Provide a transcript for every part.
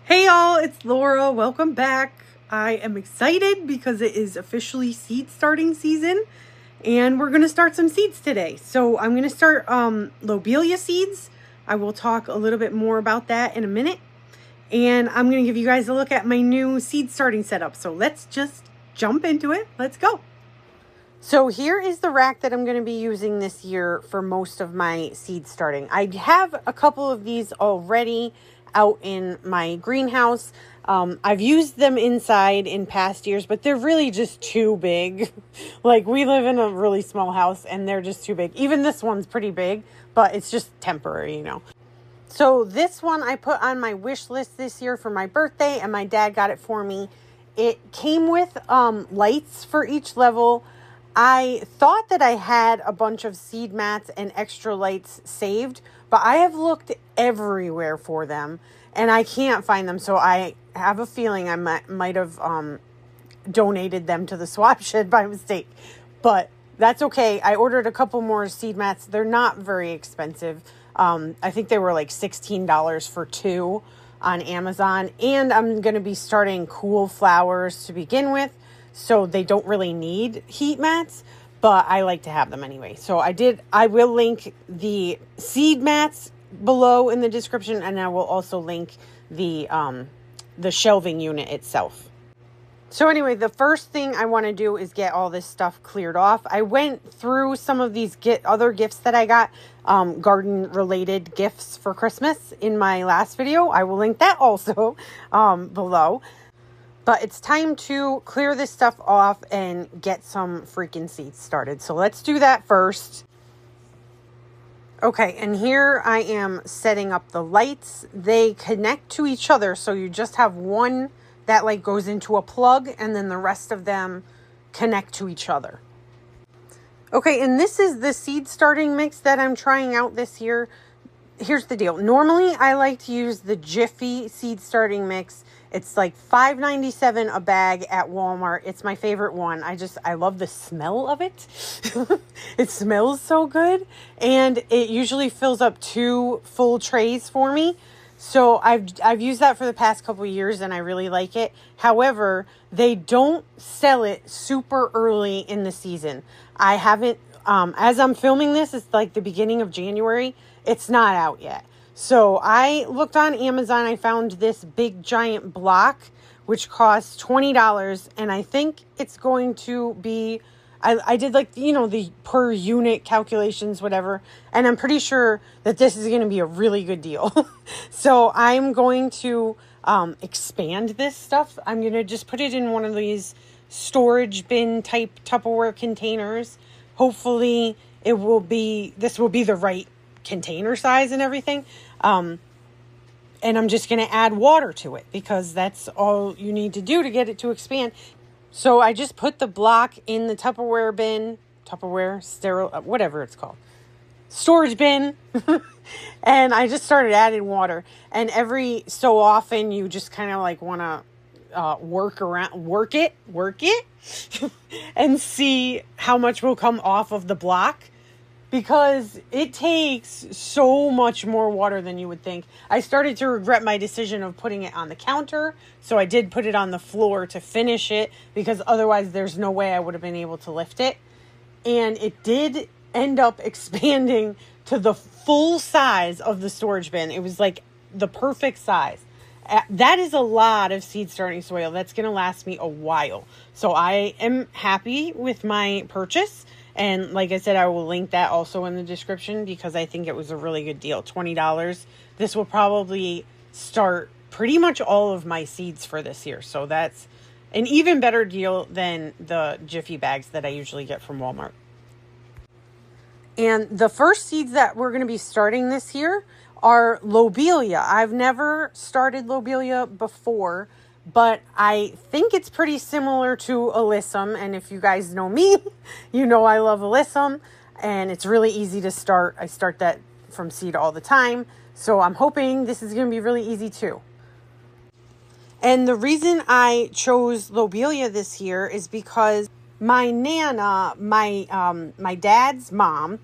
Hey y'all, it's Laura. Welcome back. I am excited because it is officially seed starting season and we're going to start some seeds today. So I'm going to start lobelia seeds. I will talk a little bit more about that in a minute. And I'm going to give you guys a look at my new seed starting setup. So let's just jump into it. Let's go. So here is the rack that I'm going to be using this year for most of my seed starting. I have a couple of these already out in my greenhouse. I've used them inside in past years, but they're really just too big. Like, we live in a really small house and they're just too big. Even this one's pretty big, but it's just temporary, you know. So this one I put on my wish list this year for my birthday, and my dad got it for me. It came with lights for each level. I thought that I had a bunch of seed mats and extra lights saved, but I have looked everywhere for them and I can't find them. So I have a feeling I might have donated them to the swap shed by mistake, but that's okay. I ordered a couple more seed mats. They're not very expensive. I think they were like $16 for two on Amazon, and I'm going to be starting cool flowers to begin with. So they don't really need heat mats, but I like to have them anyway. So I will link the seed mats below in the description, and I will also link the shelving unit itself. So anyway, the first thing I want to do is get all this stuff cleared off. I went through some of these other gifts that I got, garden related gifts for Christmas in my last video. I will link that also below. But it's time to clear this stuff off and get some freaking seeds started. So let's do that first. Okay, and here I am setting up the lights. They connect to each other, so you just have one that like goes into a plug, and then the rest of them connect to each other. Okay, and this is the seed starting mix that I'm trying out this year. Here's the deal. Normally, I like to use the Jiffy seed starting mix. It's like $5.97 a bag at Walmart. It's my favorite one. I love the smell of it. It smells so good. And it usually fills up 2 full trays for me. So I've used that for the past couple of years and I really like it. However, they don't sell it super early in the season. I haven't, as I'm filming this, it's like the beginning of January. It's not out yet. So I looked on Amazon. I found this big giant block, which costs $20. And I think it's going to be, I did like, the per unit calculations, whatever. And I'm pretty sure that this is going to be a really good deal. So I'm going to expand this stuff. I'm going to just put it in one of these storage bin type Tupperware containers. Hopefully this will be the right container size and everything. And I'm just going to add water to it because that's all you need to do to get it to expand. So I just put the block in the Tupperware bin, sterile, whatever it's called, storage bin. And I just started adding water. And every so often you just kind of like want to work it and see how much will come off of the block. Because it takes so much more water than you would think. I started to regret my decision of putting it on the counter. So I did put it on the floor to finish it. Because otherwise there's no way I would have been able to lift it. And it did end up expanding to the full size of the storage bin. It was like the perfect size. That is a lot of seed starting soil. That's going to last me a while. So I am happy with my purchase. And like I said, I will link that also in the description because I think it was a really good deal. $20. This will probably start pretty much all of my seeds for this year. So that's an even better deal than the Jiffy bags that I usually get from Walmart. And the first seeds that we're going to be starting this year are lobelia. I've never started lobelia before, but I think it's pretty similar to alyssum. And if you guys know me, you know I love alyssum. And it's really easy to start. I start that from seed all the time. So I'm hoping this is going to be really easy too. And the reason I chose lobelia this year is because my Nana, my dad's mom,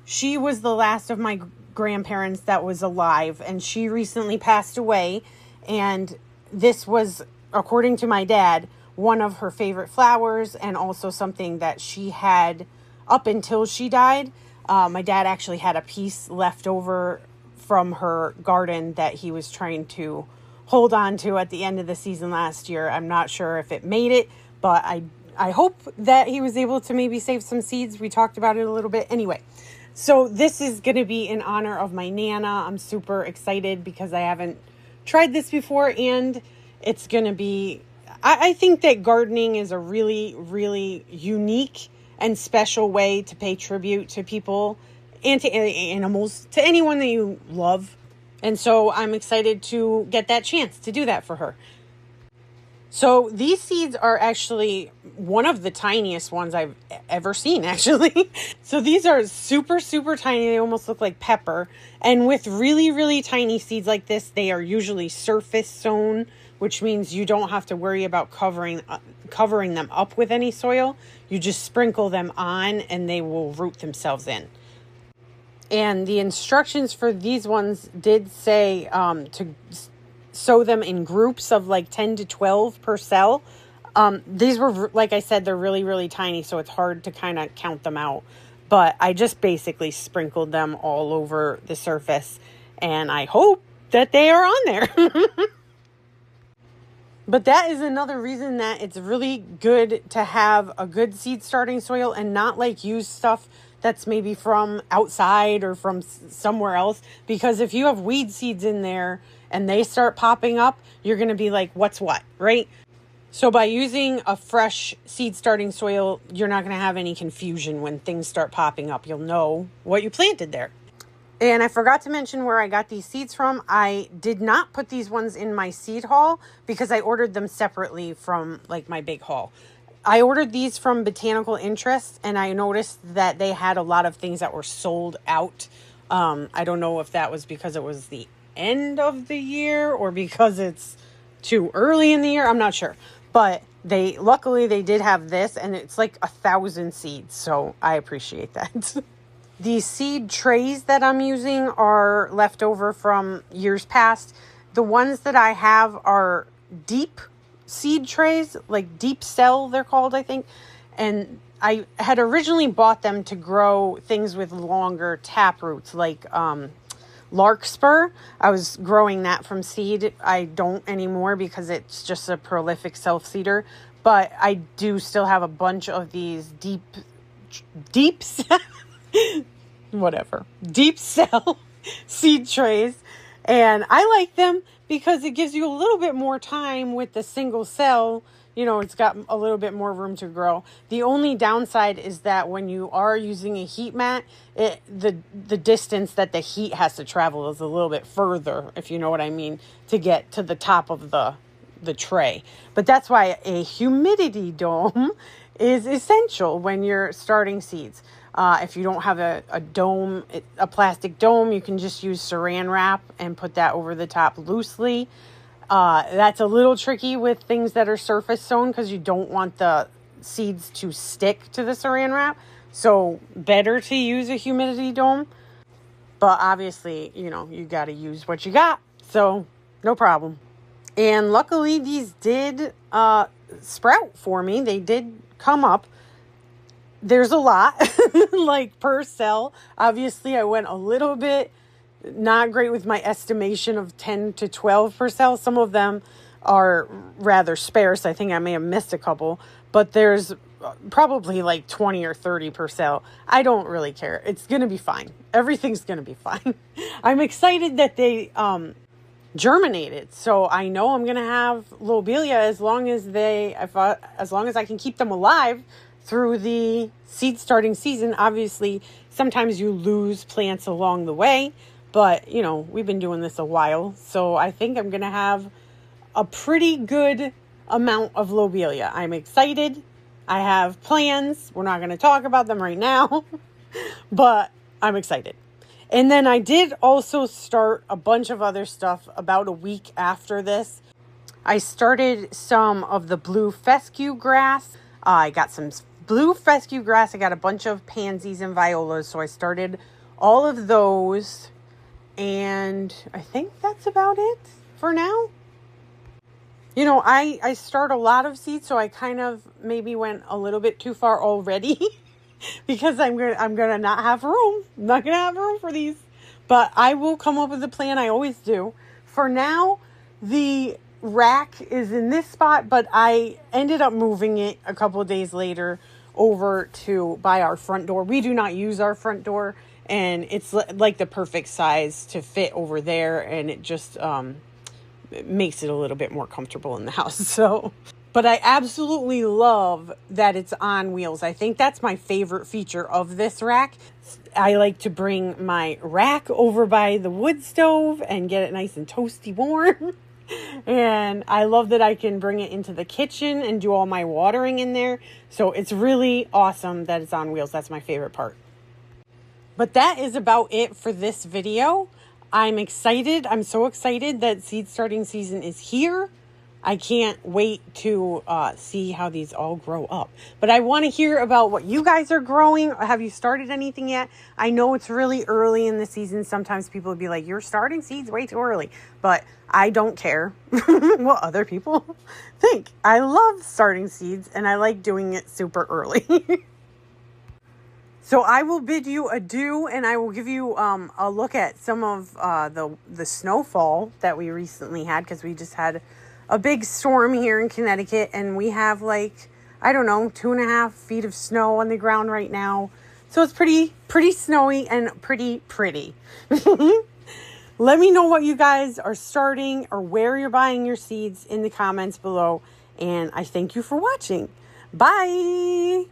she was the last of my grandparents that was alive. And she recently passed away. And this was, according to my dad, one of her favorite flowers, and also something that she had up until she died. My dad actually had a piece left over from her garden that he was trying to hold on to at the end of the season last year. I'm not sure if it made it, but I hope that he was able to maybe save some seeds. We talked about it a little bit. Anyway, so this is going to be in honor of my Nana. I'm super excited because I haven't tried this before, and it's going to be, I think that gardening is a really, really unique and special way to pay tribute to people and to animals, to anyone that you love. And so I'm excited to get that chance to do that for her. So these seeds are actually one of the tiniest ones I've ever seen, actually. So these are super, super tiny. They almost look like pepper. And with really, really tiny seeds like this, they are usually surface sown, which means you don't have to worry about covering them up with any soil. You just sprinkle them on and they will root themselves in. And the instructions for these ones did say to sow them in groups of like 10 to 12 per cell. These were, like I said, they're really, really tiny, so it's hard to kind of count them out. But I just basically sprinkled them all over the surface, and I hope that they are on there. But that is another reason that it's really good to have a good seed starting soil and not like use stuff that's maybe from outside or from somewhere else. Because if you have weed seeds in there and they start popping up, you're going to be like, what's what, right? So by using a fresh seed starting soil, you're not going to have any confusion when things start popping up. You'll know what you planted there. And I forgot to mention where I got these seeds from. I did not put these ones in my seed haul because I ordered them separately from like my big haul. I ordered these from Botanical Interest, and I noticed that they had a lot of things that were sold out. I don't know if that was because it was the end of the year or because it's too early in the year. I'm not sure. But luckily they did have this, and it's like 1,000 seeds. So I appreciate that. These seed trays that I'm using are left over from years past. The ones that I have are deep seed trays, like deep cell they're called, I think. And I had originally bought them to grow things with longer tap roots, like larkspur. I was growing that from seed. I don't anymore because it's just a prolific self-seeder. But I do still have a bunch of these deep cell seed trays, and I like them because it gives you a little bit more time with the single cell. You know, it's got a little bit more room to grow. The only downside is that when you are using a heat mat, the distance that the heat has to travel is a little bit further, if you know what I mean, to get to the top of the tray. But that's why a humidity dome is essential when you're starting seeds. If you don't have a dome, a plastic dome, you can just use saran wrap and put that over the top loosely. That's a little tricky with things that are surface sown because you don't want the seeds to stick to the saran wrap. So better to use a humidity dome. But obviously, you know, you got to use what you got. So no problem. And luckily these did sprout for me. They did come up. There's a lot, like per cell. Obviously, I went a little bit not great with my estimation of 10 to 12 per cell. Some of them are rather sparse. I think I may have missed a couple, but there's probably like 20 or 30 per cell. I don't really care. It's going to be fine. Everything's going to be fine. I'm excited that they germinated. So I know I'm going to have lobelia as long as I can keep them alive through the seed starting season. Obviously, sometimes you lose plants along the way, but you know, we've been doing this a while. So I think I'm going to have a pretty good amount of lobelia. I'm excited. I have plans. We're not going to talk about them right now, but I'm excited. And then I did also start a bunch of other stuff about a week after this. I started some of the blue fescue grass. I got some blue fescue grass. I got a bunch of pansies and violas. So I started all of those. And I think that's about it for now. You know, I start a lot of seeds, so I kind of maybe went a little bit too far already because I'm gonna not have room. I'm not gonna have room for these. But I will come up with a plan. I always do. For now, the rack is in this spot, but I ended up moving it a couple of days later over to by our front door. We do not use our front door, and it's like the perfect size to fit over there, and it just it makes it a little bit more comfortable in the house. So, but I absolutely love that it's on wheels. I think that's my favorite feature of this rack. I like to bring my rack over by the wood stove and get it nice and toasty warm. And I love that I can bring it into the kitchen and do all my watering in there. So it's really awesome that it's on wheels. That's my favorite part. But that is about it for this video. I'm excited. I'm so excited that seed starting season is here. I can't wait to see how these all grow up. But I want to hear about what you guys are growing. Have you started anything yet? I know it's really early in the season. Sometimes people would be like, you're starting seeds way too early. But I don't care what other people think. I love starting seeds, and I like doing it super early. So I will bid you adieu, and I will give you a look at some of the snowfall that we recently had, because we just had a big storm here in Connecticut, and we have like, I don't know, 2.5 feet of snow on the ground right now. So it's pretty snowy and pretty. Let me know what you guys are starting or where you're buying your seeds in the comments below, and I thank you for watching. Bye!